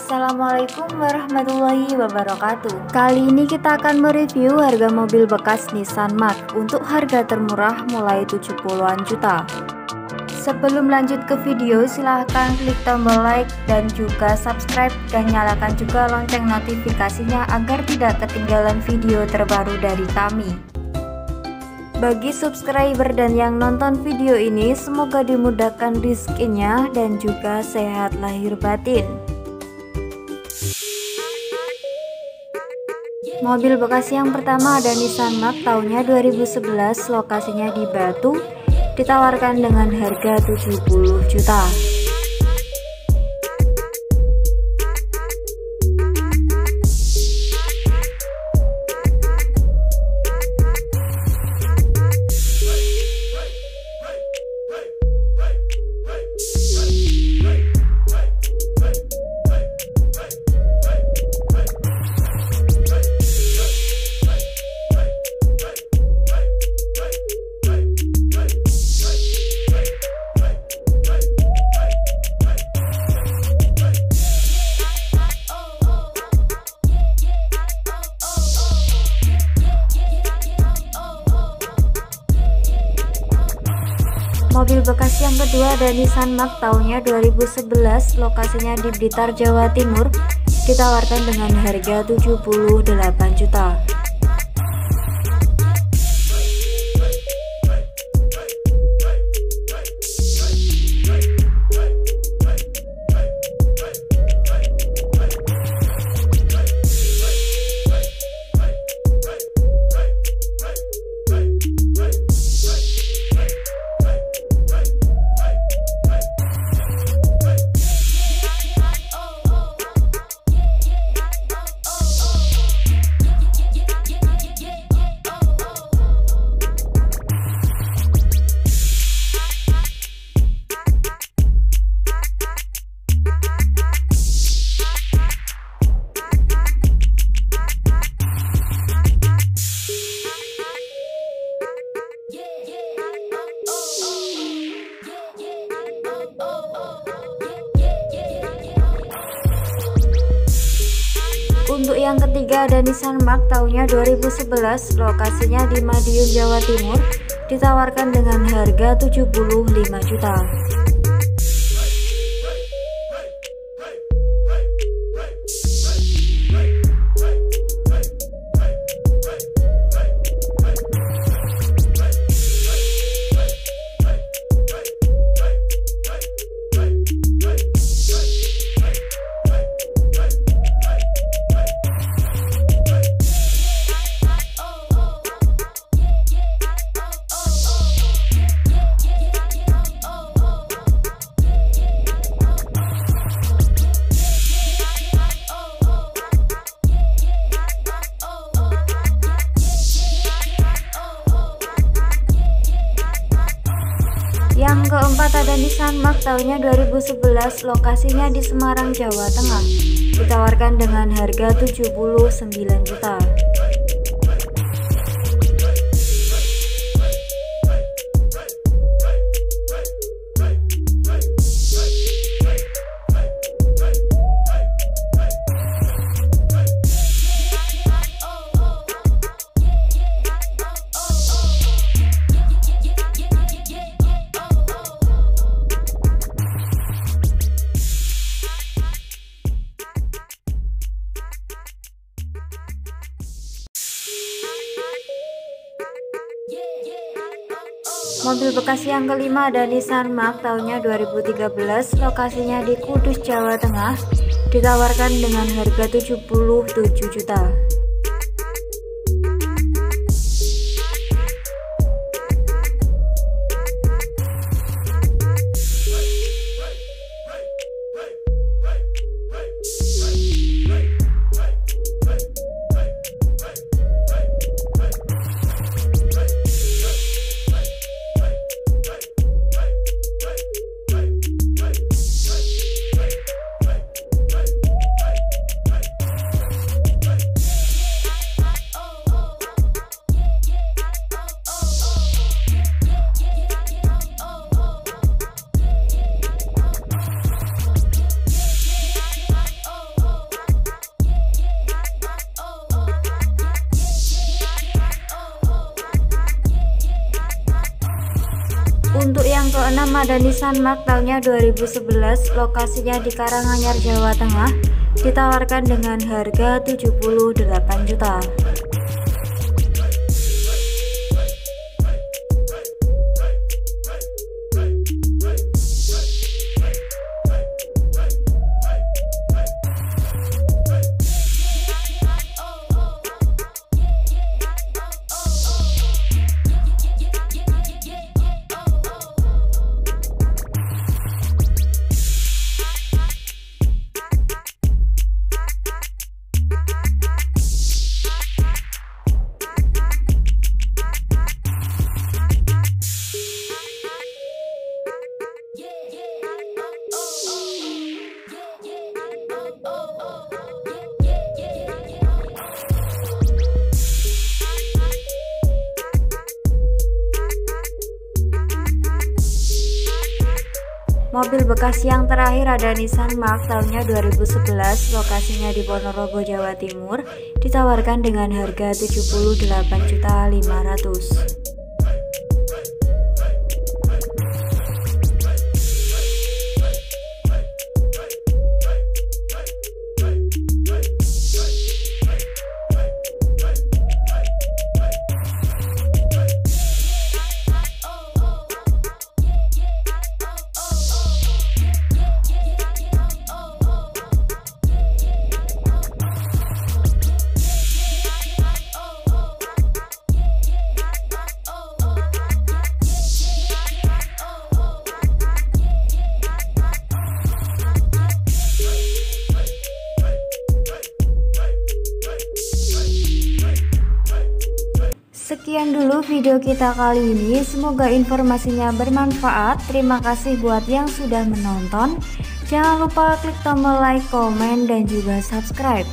Assalamualaikum warahmatullahi wabarakatuh. Kali ini kita akan mereview harga mobil bekas Nissan Mark untuk harga termurah mulai 70-an juta. Sebelum lanjut ke video, silahkan klik tombol like dan juga subscribe dan nyalakan juga lonceng notifikasinya agar tidak ketinggalan video terbaru dari kami. Bagi subscriber dan yang nonton video ini, semoga dimudahkan rezekinya dan juga sehat lahir batin. Mobil bekas yang pertama ada Nissan Mark tahunnya 2011, lokasinya di Batu, ditawarkan dengan harga 70 juta. Mobil bekas yang kedua ada Nissan Mark tahunnya 2011, lokasinya di Blitar, Jawa Timur, ditawarkan dengan harga 78 juta. Untuk yang ketiga ada Nissan Mark tahunnya 2011, lokasinya di Madiun, Jawa Timur, ditawarkan dengan harga 75 juta. Yang keempat ada Nissan Mark tahunnya 2011, lokasinya di Semarang, Jawa Tengah, ditawarkan dengan harga 79 juta. Mobil bekas yang kelima ada Nissan Mark tahunnya 2013, lokasinya di Kudus, Jawa Tengah, ditawarkan dengan harga 77 juta. Untuk yang keenam ada Nissan Mark tahunnya 2011, lokasinya di Karanganyar, Jawa Tengah, ditawarkan dengan harga 78 juta. Mobil bekas yang terakhir ada Nissan Mark tahunnya 2011, lokasinya di Ponorogo, Jawa Timur, ditawarkan dengan harga 78.500.000. Sekian dulu video kita kali ini, semoga informasinya bermanfaat. Terima kasih buat yang sudah menonton. Jangan lupa klik tombol like, komen, dan juga subscribe.